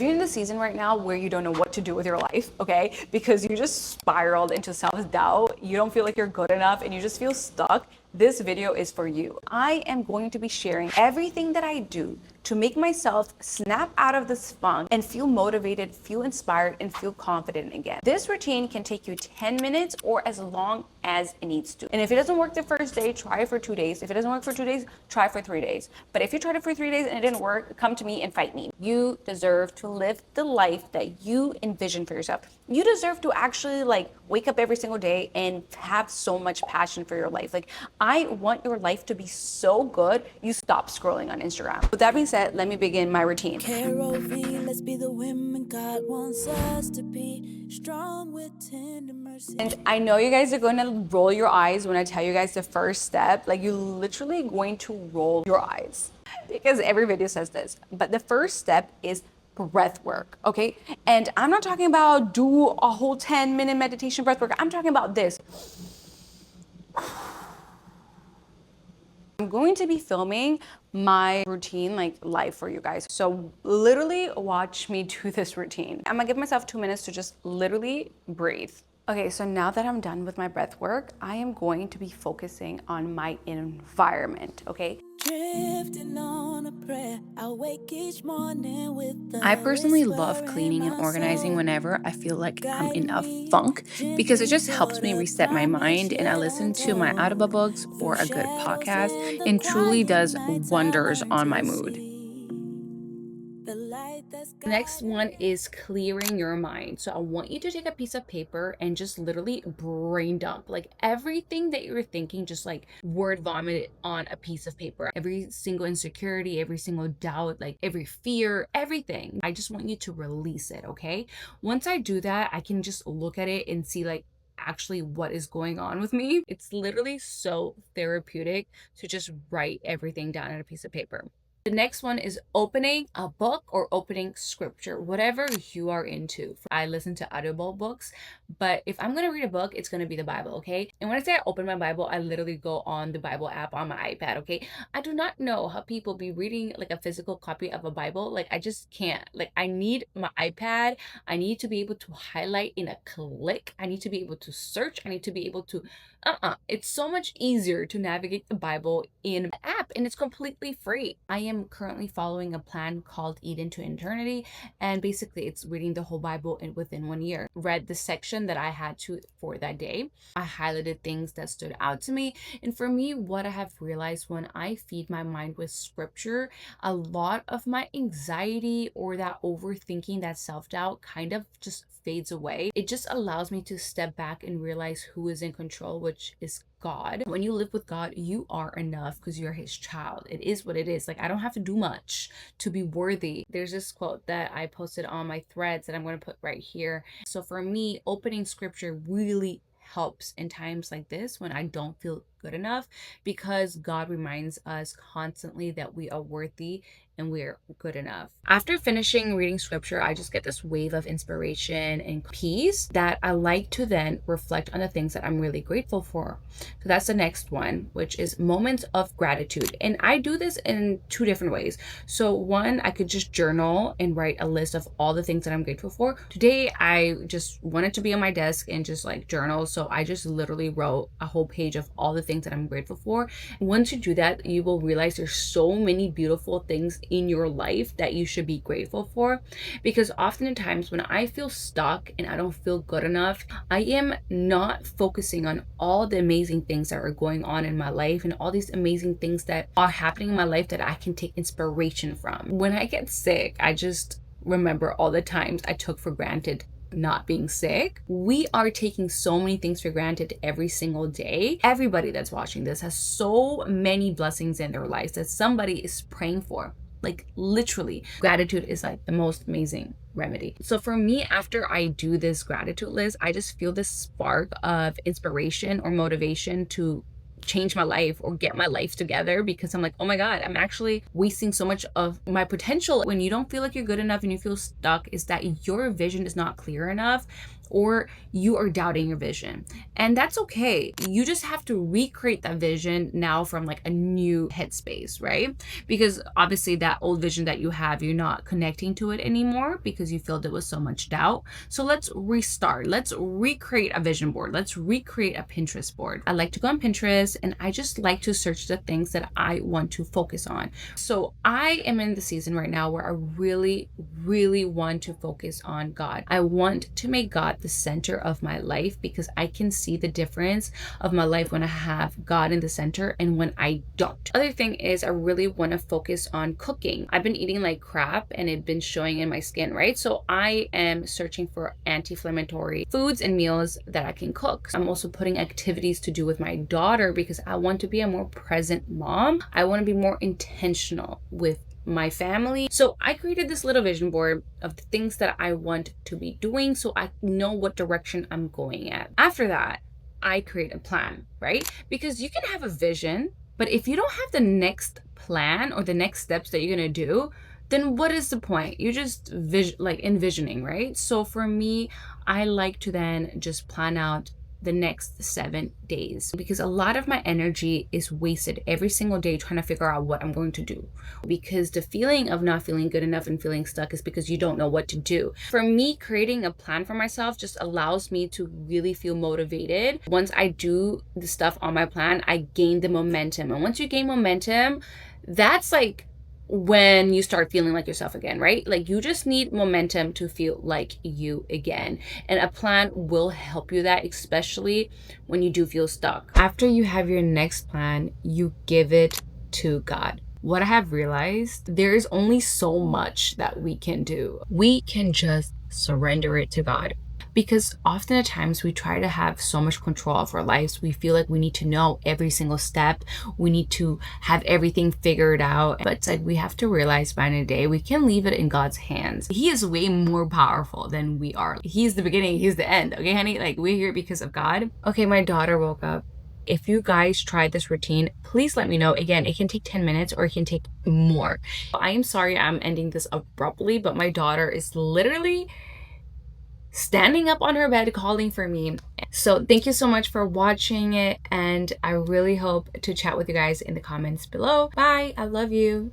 If you're in the season right now where you don't know what to do with your life, okay, because you just spiraled into self-doubt, you don't feel like you're good enough, and you just feel stuck, this video is for you. I am going to be sharing everything that I do to make myself snap out of this funk and feel motivated, feel inspired, and feel confident again. This routine can take you 10 minutes or as long as it needs to. And if it doesn't work the first day, try it for 2 days. If it doesn't work for 2 days, try for 3 days. But if you tried it for 3 days and it didn't work, come to me and fight me. You deserve to live the life that you envision for yourself. You deserve to actually wake up every single day and have so much passion for your life. I want your life to be so good, you stop scrolling on Instagram. With that being said, let me begin my routine. Let's be the women God wants us to be, strong with tender mercy. And I know you guys are going to roll your eyes when I tell you guys the first step. You're literally going to roll your eyes because every video says this. But the first step is breath work, okay? And I'm not talking about do a whole 10-minute meditation breath work. I'm talking about this. I'm going to be filming my routine live for you guys. So literally watch me do this routine. I'm gonna give myself 2 minutes to just literally breathe. Okay, so now that I'm done with my breath work, I am going to be focusing on my environment, okay? Drifting on a prayer, I wake each morning with the I personally love cleaning and organizing whenever I feel like I'm in a funk because it just helps me reset my mind, and I listen to my audiobooks or a good podcast and truly does wonders on my mood. The next one is clearing your mind. So I want you to take a piece of paper and just literally brain dump everything that you're thinking, just word vomit it on a piece of paper. Every single insecurity, every single doubt, every fear, everything. I just want you to release it, okay? Once I do that, I can just look at it and see actually what is going on with me. It's literally so therapeutic to just write everything down on a piece of paper. The next one is opening a book or opening scripture, whatever you are into. I listen to audible books, but if I'm going to read a book, it's going to be the Bible, okay? And when I say I open my Bible, I literally go on the Bible app on my iPad, okay? I do not know how people be reading a physical copy of a Bible. I just can't. I need my iPad. I need to be able to highlight in a click. I need to be able to search. I need to be able to it's so much easier to navigate the Bible in an app, and it's completely free. I am currently following a plan called Eden to Eternity, and basically it's reading the whole Bible within 1 year. Read the section that I had to for that day. I highlighted things that stood out to me, and for me, what I have realized when I feed my mind with scripture, a lot of my anxiety or that overthinking, that self-doubt kind of just fades away. It just allows me to step back and realize who is in control, which is God. When you live with God, you are enough because you're his child. It is what it is. I don't have to do much to be worthy. There's this quote that I posted on my threads that I'm going to put right here. So for me, opening scripture really helps in times like this when I don't feel good enough, because God reminds us constantly that we are worthy and we're good enough. After finishing reading scripture, I just get this wave of inspiration and peace that I like to then reflect on the things that I'm really grateful for. So that's the next one, which is moments of gratitude. And I do this in 2 different ways. So one, I could just journal and write a list of all the things that I'm grateful for. Today, I just wanted to be on my desk and just journal. So I just literally wrote a whole page of all the things that I'm grateful for. Once you do that, you will realize there's so many beautiful things in your life that you should be grateful for, because oftentimes when I feel stuck and I don't feel good enough, I am not focusing on all the amazing things that are going on in my life and all these amazing things that are happening in my life that I can take inspiration from. When I get sick, I just remember all the times I took for granted not being sick. We are taking so many things for granted every single day. Everybody that's watching this has so many blessings in their lives that somebody is praying for. Literally, gratitude is the most amazing remedy. So for me, after I do this gratitude list, I just feel this spark of inspiration or motivation to change my life or get my life together, because I'm oh my God, I'm actually wasting so much of my potential. When you don't feel like you're good enough and you feel stuck, is that your vision is not clear enough, or you are doubting your vision. And that's okay. You just have to recreate that vision now from like a new headspace, right? Because obviously that old vision that you have, you're not connecting to it anymore because you filled it with so much doubt. So let's restart. Let's recreate a vision board. Let's recreate a Pinterest board. I like to go on Pinterest and I just like to search the things that I want to focus on. So I am in the season right now where I really want to focus on God. I want to make God the center of my life because I can see the difference of my life when I have God in the center and when I don't. Other thing is I really want to focus on cooking. I've been eating like crap and it's been showing in my skin, right? So I am searching for anti-inflammatory foods and meals that I can cook. I'm also putting activities to do with my daughter because I want to be a more present mom. I want to be more intentional with my family. So I created this little vision board of the things that I want to be doing so I know what direction I'm going at. After that, I create a plan, right? Because you can have a vision, but if you don't have the next plan or the next steps that you're going to do, then what is the point? You're just envisioning, right? So for me, I like to then just plan out the next 7 days because a lot of my energy is wasted every single day trying to figure out what I'm going to do, because the feeling of not feeling good enough and feeling stuck is because you don't know what to do. For me, creating a plan for myself just allows me to really feel motivated. Once I do the stuff on my plan, I gain the momentum, and once you gain momentum, that's like when you start feeling like yourself again, right? Like you just need momentum to feel like you again. And a plan will help you that, especially when you do feel stuck. After you have your next plan, you give it to God. What I have realized, there is only so much that we can do. We can just surrender it to God. Because often at times we try to have so much control of our lives. We feel like we need to know every single step. We need to have everything figured out. But it's like we have to realize by the end of the day, we can leave it in God's hands. He is way more powerful than we are. He's the beginning, he's the end. Okay, honey? Like we're here because of God. Okay, my daughter woke up. If you guys tried this routine, please let me know. Again, it can take 10 minutes or it can take more. I am sorry I'm ending this abruptly, but my daughter is literally standing up on her bed calling for me. So thank you so much for watching it, and I really hope to chat with you guys in the comments below. Bye, I love you.